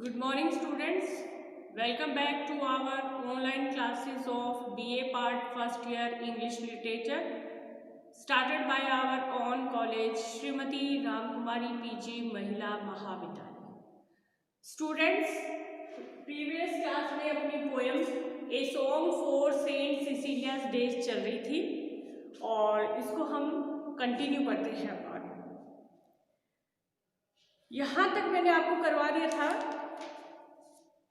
Good morning students. Welcome back to our online classes of BA Part First Year English Literature started by our own college Srimati Ramkumari PG Mahila Mahavidyalaya. Students, previous class में अपनी poem A Song for Saint Cecilia's Days चल रही थी और इसको हम continue करते हैं अब आगे। यहाँ तक मैंने आपको करवा दिया था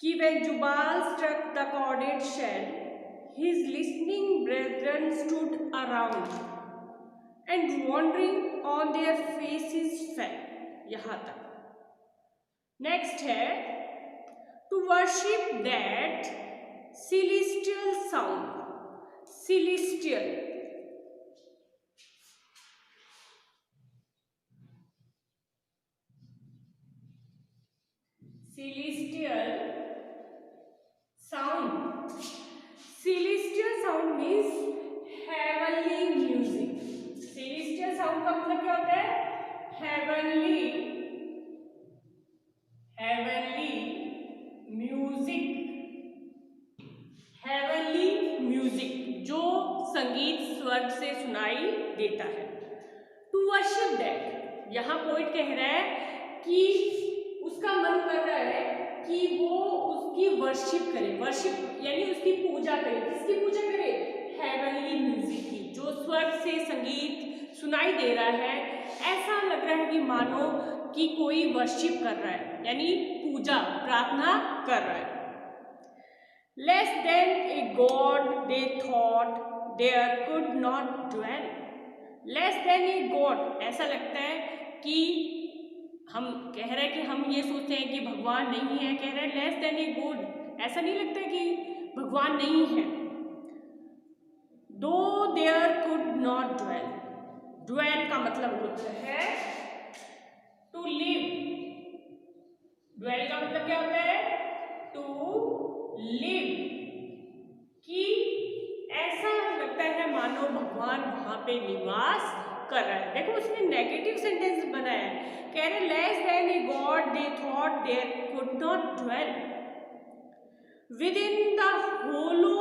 कि when Jubal struck the corded shell, his listening brethren stood around and wondering on their faces fell. यहाँ तक। Next है to worship that celestial sound. Celestial. Celestial sound. Celestial sound means heavenly music. Celestial sound का मतलब क्या होता है? Heavenly music. Heavenly music जो संगीत स्वर्ग से सुनाई देता है. To worship that. यहाँ पोइट कह रहा है कि उसका मन कर रहा है कि वो उसकी वर्शिप करे. वर्शिप यानी उसकी पूजा करे. किसकी पूजा करे? हेवनली म्यूजिक की, जो स्वर्ग से संगीत सुनाई दे रहा है. ऐसा लग रहा है कि मानो कि कोई वर्शिप कर रहा है, यानी पूजा प्रार्थना कर रहा है. Less than a god they thought there could not dwell. Less than a god, ऐसा लगता है कि हम कह रहे हैं कि हम ये सोचते हैं कि भगवान नहीं है. कह रहे हैं लेस देन ए गॉड. ऐसा नहीं लगता कि भगवान नहीं है. दो there could not dwell. Dwell का मतलब होता है टू लिव. ड्वेल का मतलब क्या होता है? To live. कि ऐसा लगता है मानो भगवान वहां पे निवास कर रहा है. देखो उसने नेगेटिव सेंटेंस बनाया है. कह रहे less than a god they thought there could not dwell within the hollow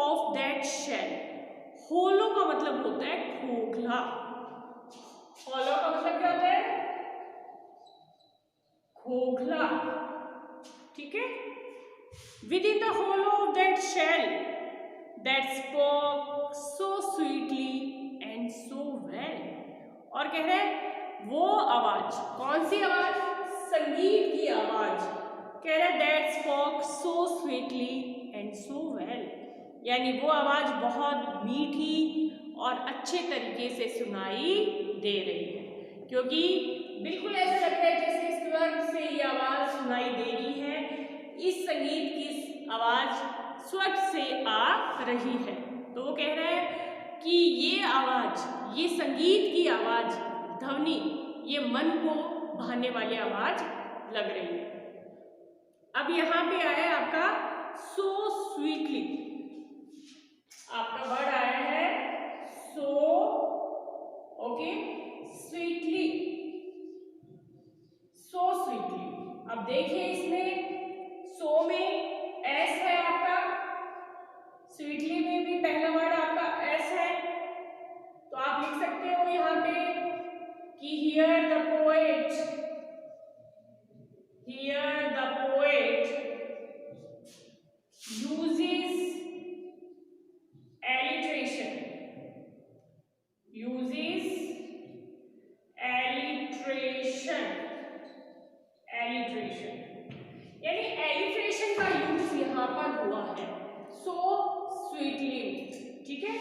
of that shell. Hollow का मतलब होता है खोखला. होलो का मतलब क्या होता है? खोखला. ठीक है. Within the hollow of that shell that spoke so sweetly and so well. और कह रहे हैं वो आवाज. कौन सी आवाज? संगीत की आवाज. कह रहे that spoke so sweetly and so well, यानी वो आवाज बहुत मीठी और अच्छे तरीके से सुनाई दे रही है. क्योंकि बिल्कुल ऐसा लग रहा है जैसे स्वर्ग से ये आवाज सुनाई दे रही है. इस संगीत की आवाज स्वर्ग से आ रही है. तो वो कह रहा है कि ये आवाज, ये संगीत की आवाज, ध्वनि, ये मन को भाने वाली आवाज लग रही है. अब यहां पे आया आपका सो स्वीटली. आपका वर्ड आया है so. Okay, sweetly. So sweetly. अब देखिए इसमें सो में एस है आपका, स्वीटली में भी पहला वर्ड आपका एस है. तो आप लिख सकते हो यहां पे कि here the poet uses alliteration. यानी alliteration का यूज यहां पर हुआ है so sweetly. ठीक है.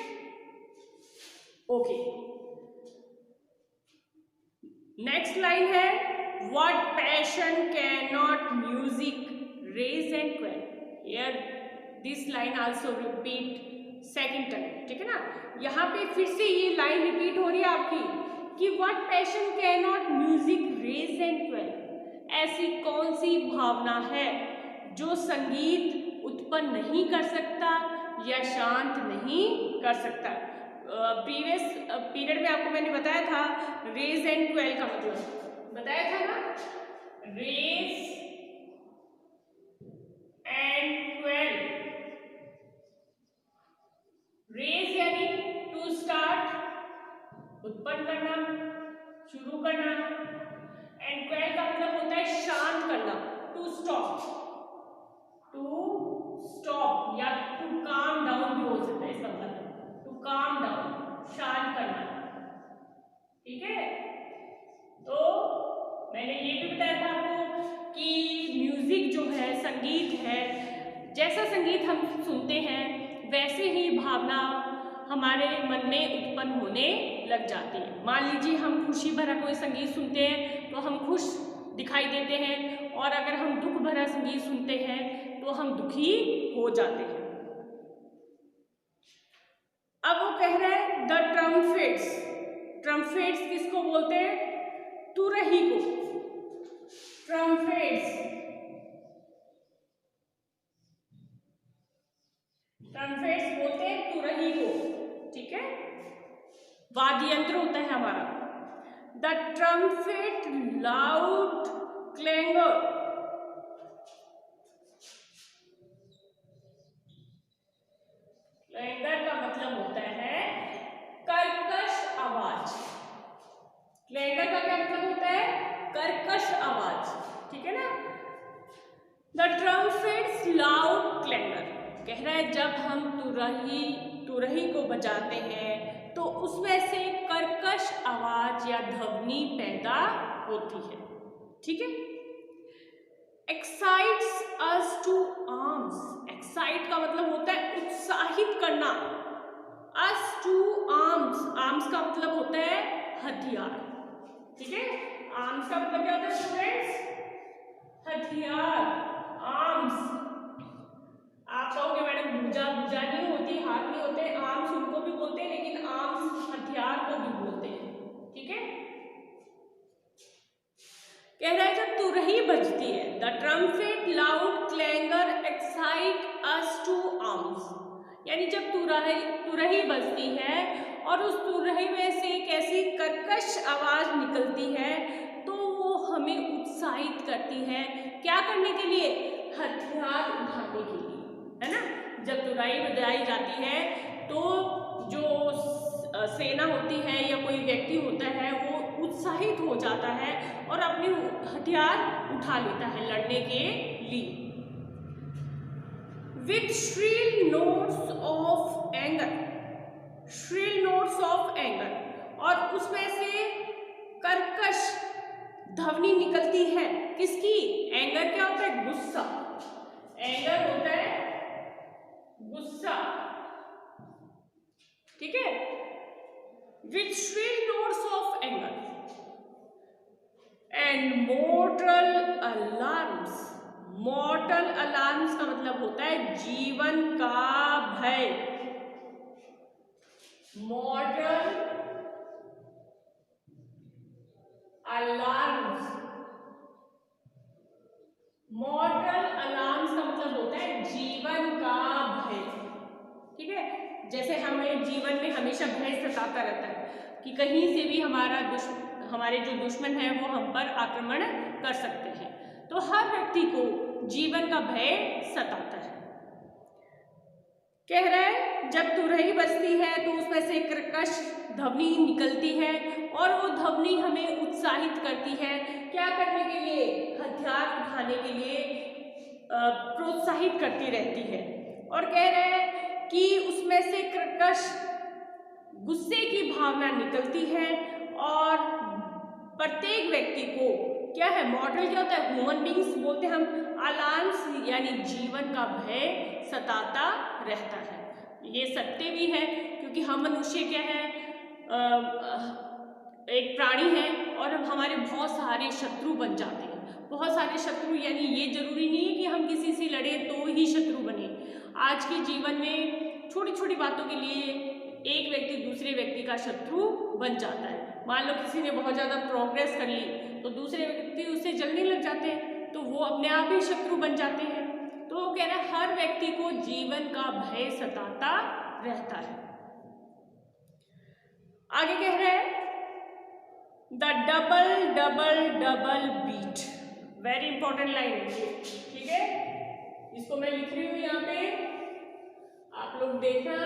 ओके. नेक्स्ट लाइन है what passion cannot music raise and quell. Here this line also repeat second time. ठीक है ना. यहाँ पे फिर से ये लाइन रिपीट हो रही है आपकी कि what passion cannot music raise and quell. ऐसी कौन सी भावना है जो संगीत उत्पन्न नहीं कर सकता या शांत नहीं कर सकता. प्रीवियस पीरियड में आपको मैंने बताया था रेज एंड क्वेल का मतलब बताया था ना. रेज उत्पन्न करना, शुरू करना। एंड क्वेल का मतलब होता है शांत करना, टू स्टॉप, टू स्टॉप या टू काम डाउन भी हो सकता है इसका मतलब, टू काम डाउन, शांत करना। ठीक है, तो मैंने ये भी बताया था आपको कि म्यूजिक जो है, संगीत है, जैसा संगीत हम सुनते हैं वैसे ही भावना हमारे मन में उत्पन्न होने लग जाती है। मान लीजिए हम खुशी भरा कोई संगीत सुनते हैं तो हम खुश दिखाई देते हैं, और अगर हम दुख भरा संगीत सुनते हैं तो हम दुखी हो जाते हैं। अब वो कह रहा है द ट्रम्पेट्स, ट्रम्पेट्स किसको बोलते हैं? तुरही को। ट्रम्पेट्स, ट्रम्पेट्स बोलते हैं तुरही को। ठीक है, वाद्य यंत्र होता है हमारा। The trumpet loud clangour, clangour का मतलब होता है कर्कश आवाज। क्लैंगर का क्या मतलब होता है? कर्कश आवाज। ठीक है ना। द ट्रम्पेट्स लाउड क्लैंगर कह रहा है जब हम तुरही को बजाते हैं तो उसमें से कर्कश आवाज या ध्वनि पैदा होती है। ठीक है। Excites us to arms, excite का मतलब होता है उत्साहित करना। अस टू आर्म्स, आर्म्स का मतलब होता है हथियार। ठीक है, आर्म्स का मतलब क्या होता है स्टूडेंट्स? हथियार, आर्म्स। आप कहोगे मैडम भुजा, भुजा नहीं होती, हाथ नहीं होते, आर्म्स उनको भी बोलते हैं, लेकिन आर्म्स हथियार को भी बोलते हैं। ठीक है, कह रहा है जब तुरही बजती है, the trumpet loud clangour excite us to arms, यानी जब तुरही बजती है और उस तुरही में से एक ऐसी कर्कश आवाज निकलती है तो वो हमें उत्साहित करती है। क्या करने के लिए? हथियार उठाने के लिए, है ना। जब तुरही बजाई जाती है तो जो सेना होती है या कोई व्यक्ति होता है वो उत्साहित हो जाता है और अपने हथियार उठा लेता है लड़ने के लिए। With Srila notes of anger, Srila notes of anger, और उसमें से कर्कश ध्वनि निकलती है। किसकी? एंगर क्या होता है? गुस्सा। एंगर होता है गुस्सा। ठीक है, with Srila notes of anger and मॉर्टल alarms, मॉर्टल alarms का मतलब होता है जीवन का भय। मॉर्टल अलार्म्स, मॉर्टल अलार्म्स का मतलब होता है जीवन का भय। ठीक है, जैसे हमें जीवन में हमेशा भय सताता रहता है कि कहीं से भी हमारे जो दुश्मन है वो हम पर आक्रमण कर सकते हैं, तो हर व्यक्ति को जीवन का भय सताता है। कह रहा है जब तुरही बजती है तो उसमें से कर्कश ध्वनि निकलती है और वो ध्वनि हमें उत्साहित करती है। क्या करने के लिए? हथियार उठाने के लिए प्रोत्साहित करती रहती है। और कह रहे हैं कि उसमें से कर्कश गुस्से की भावना निकलती है और प्रत्येक व्यक्ति को क्या है? मॉडल क्या होता है? ह्यूमन बींग्स बोलते हैं हम। अलार्म्स यानी जीवन का भय सताता रहता है। ये सत्य भी है क्योंकि हम मनुष्य क्या है? एक प्राणी है और हमारे बहुत सारे शत्रु बन जाते हैं। बहुत सारे शत्रु यानी ये जरूरी नहीं है कि हम किसी से लड़े तो ही शत्रु बने। आज के जीवन में छोटी छोटी बातों के लिए एक व्यक्ति दूसरे व्यक्ति का शत्रु बन जाता है। मान लो किसी ने बहुत ज़्यादा प्रोग्रेस कर ली तो दूसरे व्यक्ति उससे जलने लग जाते हैं तो वो अपने आप ही शत्रु बन जाते हैं। तो वो कह रहा है हर व्यक्ति को जीवन का भय सताता रहता है। आगे कह रहा है the double double double beat, very important line है। ठीक है, इसको मैं लिख रही हूं यहाँ पे, आप लोग देखना।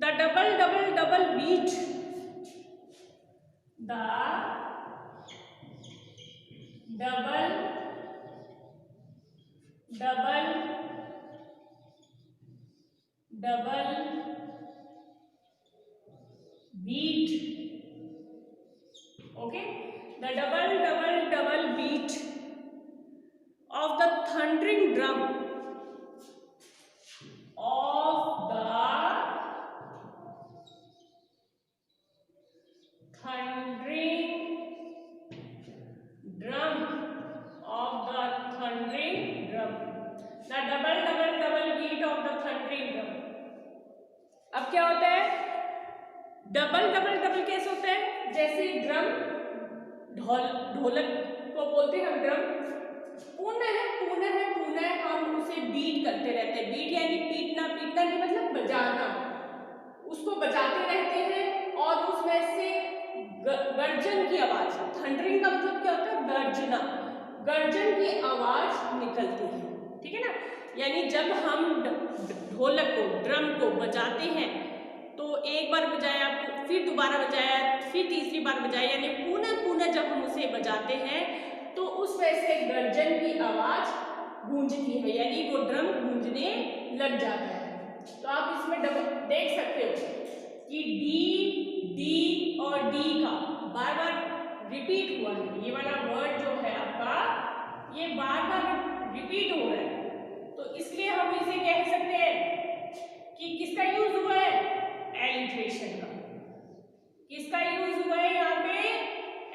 The double double double beat. The double double double beat. Okay, the double double double beat of the thundering drum of the thundering drum of the thundering drum. The double double double beat of the thundering drum. अब क्या होता है? Double double double कैसे होता है? जैसे drum, ढोलक को बोलते हैं हम ड्रम, पुनः पुनः पुनः हम उसे बीट करते रहते हैं। बीट यानी पीटना, पीटना नहीं मतलब बजाना, उसको बजाते रहते हैं और उसमें से गर्जन की आवाज, थंडरिंग का मतलब क्या होता है? गर्जना, गर्जन की आवाज निकलती है। ठीक है ना? यानी जब हम ढोलक को, ड्रम को बजाते हैं तो एक बार बजाया, फिर दोबारा बजाया, फिर तीसरी बार बजाया, यानी पुनः पुनः जब हम उसे बजाते हैं तो उसमें से गर्जन की आवाज गूंजती है, यानी वो ड्रम गूंजने लग जाता है। तो आप इसमें देख सकते हो कि डी, डी और डी का बार बार रिपीट हुआ है। ये वाला वर्ड जो है आपका, ये बार बार रिपीट हो रहा है, तो इसलिए हम इसे कह सकते हैं कि किसका यूज हुआ है? एलिट्रेशन का। किसका यूज हुआ है यहाँ पे?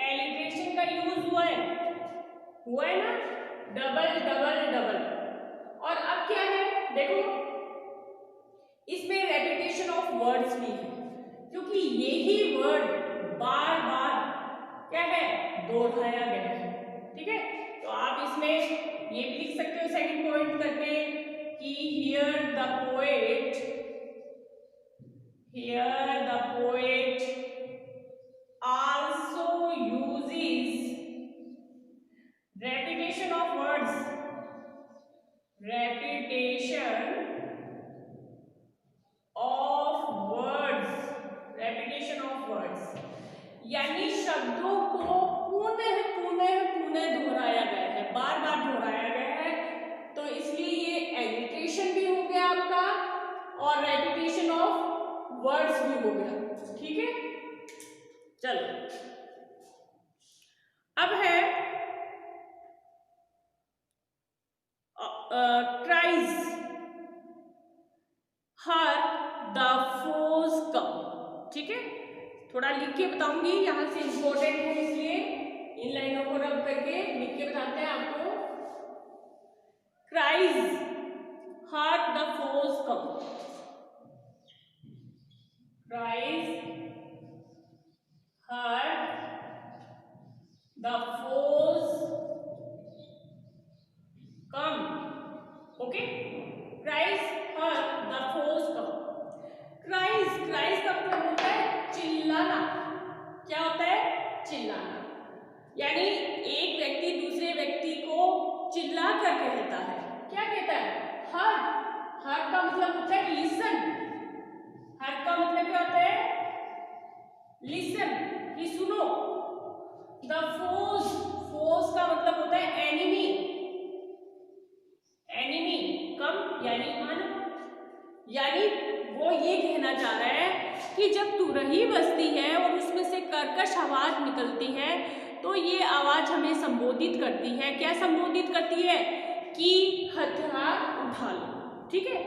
एलिट्रेशन का यूज हुआ है ना? Double double double. और अब क्या है देखो, इसमें रेपिटेशन ऑफ वर्ड्स भी है, क्योंकि यही वर्ड बार बार क्या है? दोहराया गया है। ठीक है, तो आप इसमें ये भी लिख सकते हो सेकंड पॉइंट करके कि here the poet also uses repetition of words, यानी शब्दों को पुनः पुनः पुनः दोहराया गया है, बार बार दोहराया गया है, तो इसलिए ये एलिट्रेशन भी हो गया आपका और रेपिटेशन ऑफ वर्ड्स भी हो गया। ठीक है, चलो अब है क्राइज हर द फोज कम। ठीक है, थोड़ा लिख के बताऊंगी, यहां से इंपॉर्टेंट है इसलिए इन लाइनों को रब करके लिख के बताते हैं आपको। Cries her the foes come, cries her the foes come. Okay, cries her the foes come. Cries, cries का मतलब होता है चिल्लाना। क्या होता है? चिल्लाना, यानी एक व्यक्ति दूसरे व्यक्ति को चिल्ला कर कहता है। क्या कहता है? हर, हर का मतलब होता है लिसन। हर का मतलब क्या होता है? लिसन, कि सुनो। द फोज, फोज का मतलब होता है एनिमी। एनिमी कम यानी आना, यानी वो ये कहना चाह रहा है कि जब तुरही बजती है और उसमें से कर्कश आवाज निकलती है तो ये आवाज हमें संबोधित करती है। क्या संबोधित करती है? कि हथियार उठा लो। ठीक है,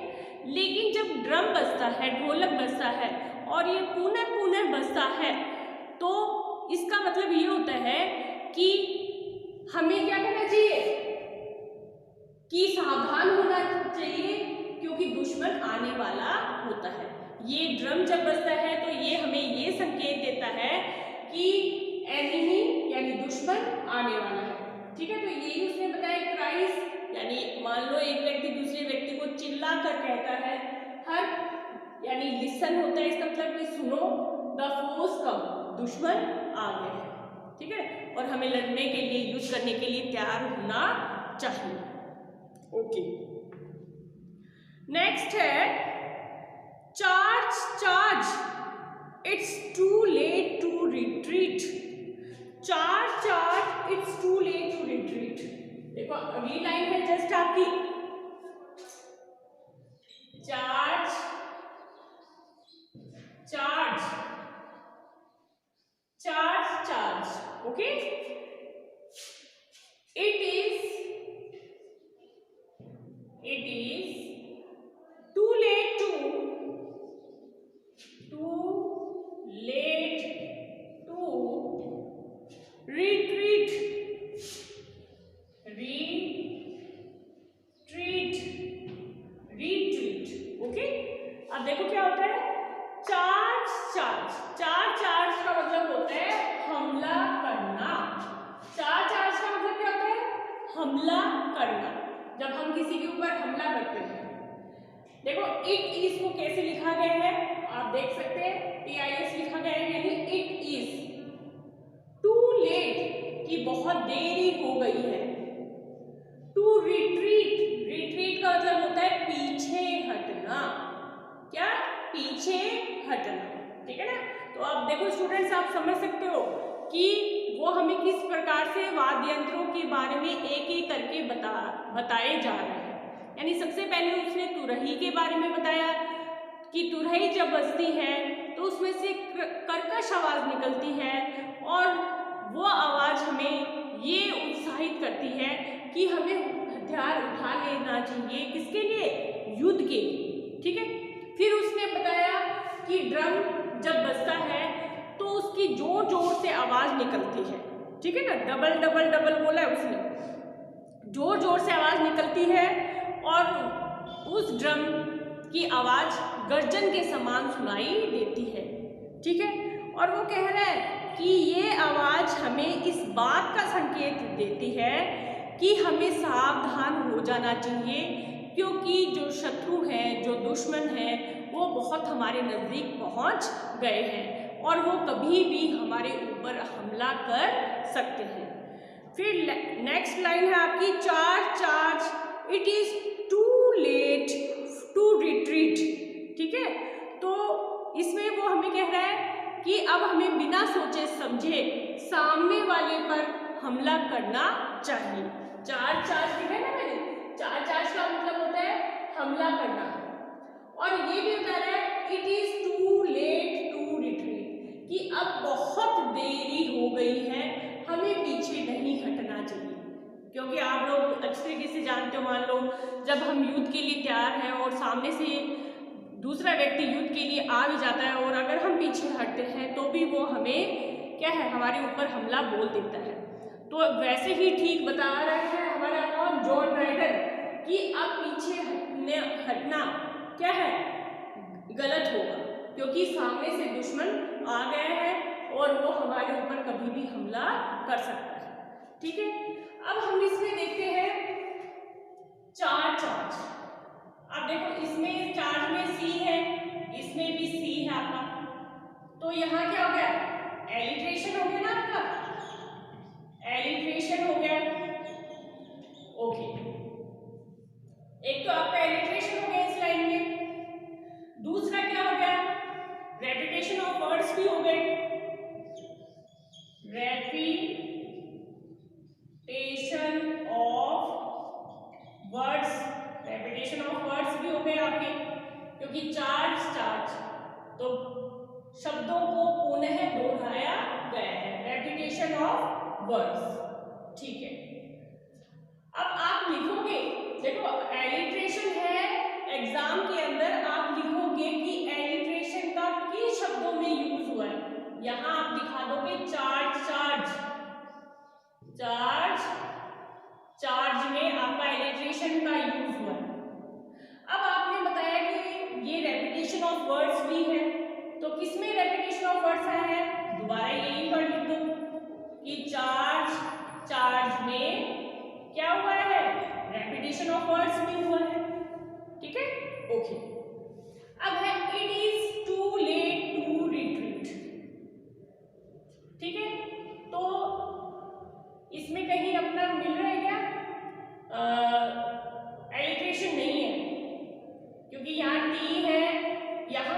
लेकिन जब ड्रम बजता है, ढोलक बजता है और ये पुनः पुनः बजता है तो इसका मतलब ये होता है कि हमें क्या करना चाहिए? कि सावधान होना चाहिए, क्योंकि दुश्मन आने वाला होता है। ये ड्रम जब बजता है तो ये हमें ये संकेत देता है कि एनिमी यानी दुश्मन आने वाला है। ठीक है, तो यही उसने बताया क्राइज, यानी मान लो एक व्यक्ति दूसरे व्यक्ति को चिल्ला कर कहता है। हर यानी लिसन होता है, इसका मतलब कि सुनो। द फोर्स कम, दुश्मन आ गए हैं। ठीक है, और हमें लड़ने के लिए, युद्ध करने के लिए तैयार होना चाहिए। ओके, नेक्स्ट है charge charge, it's too late to retreat. Charge charge, it's too late to retreat. देखो अगली लाइन है जस्ट आपकी, charge charge charge charge, okay. It is too late to retreat, okay. अब देखो क्या होता है, चार्ज चार्ज, चार्ज चार्ज का मतलब होता है हमला करना। चार्ज चार्ज का मतलब क्या होता है, हमला करना। जब हम किसी के ऊपर हमला करते हैं, देखो इट इज को कैसे लिखा गया है आप देख सकते हैं, TIS लिखा गया है, यानी इट इज टू लेट कि बहुत देरी हो गई है। टू रिट्रीट, रिट्रीट का मतलब होता है पीछे हटना। क्या, पीछे हटना, ठीक है ना। तो आप देखो स्टूडेंट्स, आप समझ सकते हो कि वो हमें किस प्रकार से वाद्य यंत्रों के बारे में एक एक करके बताए जा रहे हैं। यानी सबसे पहले उसने तुरही के बारे में बताया कि तुरही जब बजती है तो उसमें से कर्कश आवाज निकलती है, और वो आवाज हमें ये उत्साहित करती है कि हमें हथियार उठा लेना चाहिए, किसके लिए, युद्ध के लिए, ठीक है। फिर उसने बताया कि ड्रम जब बजता है तो उसकी जोर जोर से आवाज निकलती है, ठीक है ना। डबल डबल डबल बोला है उसने, जोर जोर से आवाज निकलती है, और उस ड्रम की आवाज गर्जन के समान सुनाई देती है, ठीक है। और वो कह रहा है कि ये आवाज हमें इस बात का संकेत देती है कि हमें सावधान हो जाना चाहिए, क्योंकि जो शत्रु हैं, जो दुश्मन हैं, वो बहुत हमारे नज़दीक पहुंच गए हैं और वो कभी भी हमारे ऊपर हमला कर सकते हैं। फिर नेक्स्ट लाइन है आपकी, charge charge, it is too late to retreat, ठीक है। तो इसमें वो हमें कह रहा है कि अब हमें बिना सोचे समझे सामने वाले पर हमला करना चाहिए। चार्ज चार्ज लिखा है ना मैंने, चार्ज चार्ज का मतलब होता है हमला करना, और ये भी बता रहा है it is too late to retreat, कि अब बहुत देरी हो गई है, हमें पीछे नहीं हटना चाहिए। क्योंकि आप लोग अच्छे तरीके से जानते हो, मान लो जब हम युद्ध के लिए तैयार हैं और सामने से दूसरा व्यक्ति युद्ध के लिए आ भी जाता है और अगर हम पीछे हटते हैं तो भी वो हमें क्या है, हमारे ऊपर हमला बोल देता है। तो वैसे ही ठीक बता रहा है हमारा कौन, जॉन राइटर, कि अब पीछे हटना क्या है, गलत होगा, क्योंकि सामने से दुश्मन आ गया है और वो हमारे ऊपर कभी भी हमला कर सकता है, ठीक है। अब हम इसमें देखते हैं चार्ज चार्ज। अब देखो इसमें चार्ज में C है, इसमें भी C है आपका, तो यहाँ क्या हो गया, एलिट्रेशन हो गया ना आपका, एलिट्रेशन हो गया, ओके। एक तो आपका एलिट्रेशन हो गया इस लाइन में, दूसरा क्या हो गया, रेपिटेशन ऑफ वर्ड्स भी हो गए, repetition of words, repetition of words भी हो गए आपके, क्योंकि चार्ज चार्ज तो शब्दों को पुनः दोहराया गया है, रेपिटेशन ऑफ वर्ड्स, ठीक है। अब आप लिखोगे, देखो एलिट्रेशन है, एग्जाम के अंदर आप लिखोगे कि एलिट्रेशन का किन शब्दों में यूज हुआ है। यहां आप दिखा दोगे चार्ज चार्ज, चार्ज चार्ज में आपका एलिट्रेशन का यूज हुआ है। अब आपने बताया कि ये रेपिटेशन ऑफ वर्ड्स भी है, तो किसमें रेपिटेशन ऑफ वर्ड्स आया है, दोबारा यही वर्ड लिख दो कि चार्ज चार्ज में क्या हुआ है, रेपिटेशन ऑफ वर्ड्स भी हुआ है, ठीक है, ओके। अब है it is too late to retreat, ठीक है। तो इसमें कहीं अपना मिल रहा है क्या, एलिट्रेशन नहीं है, क्योंकि यहाँ T है, यहाँ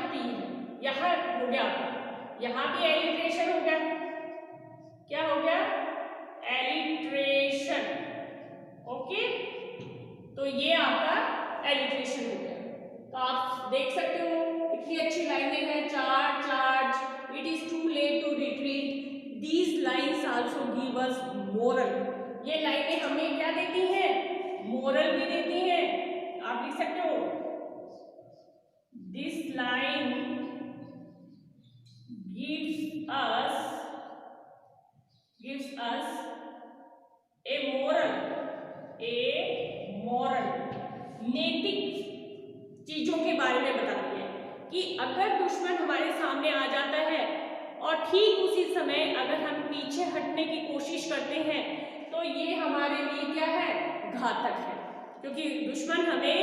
तो ये आपका एलिट्रेशन हो गया। तो आप देख सकते हो कितनी अच्छी लाइनें हैं, charge charge, it is too late to retreat, these lines also give us moral. ये लाइनें हमें क्या देती हैं, मोरल भी देती हैं। आप लिख सकते हो this line gives us a moral नैतिक चीजों के बारे में बताती है कि अगर दुश्मन हमारे सामने आ जाता है और ठीक उसी समय अगर हम पीछे हटने की कोशिश करते हैं तो ये हमारे लिए क्या है, घातक है, क्योंकि दुश्मन हमें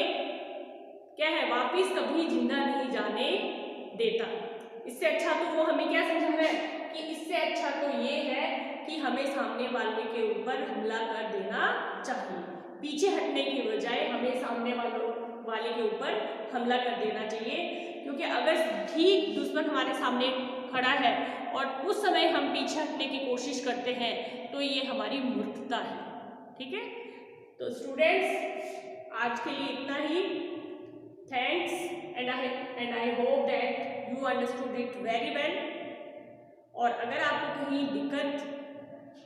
क्या है, वापिस कभी जिंदा नहीं जाने देता। इससे अच्छा तो वो हमें क्या समझा है कि इससे अच्छा तो ये है कि हमें सामने वाले के ऊपर हमला कर देना चाहिए, पीछे हटने की बजाय हमें सामने वाले के ऊपर हमला कर देना चाहिए, क्योंकि अगर ठीक दुश्मन हमारे सामने खड़ा है और उस समय हम पीछे हटने की कोशिश करते हैं तो ये हमारी मूर्खता है। ठीक है, तो स्टूडेंट्स आज के लिए इतना ही। Thanks and I hope that you understood it very well. और अगर आपको कहीं दिक्कत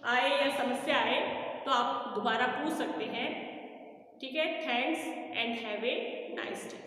आए या समस्या आए तो आप दोबारा पूछ सकते हैं। ठीक है, thanks and have a nice day.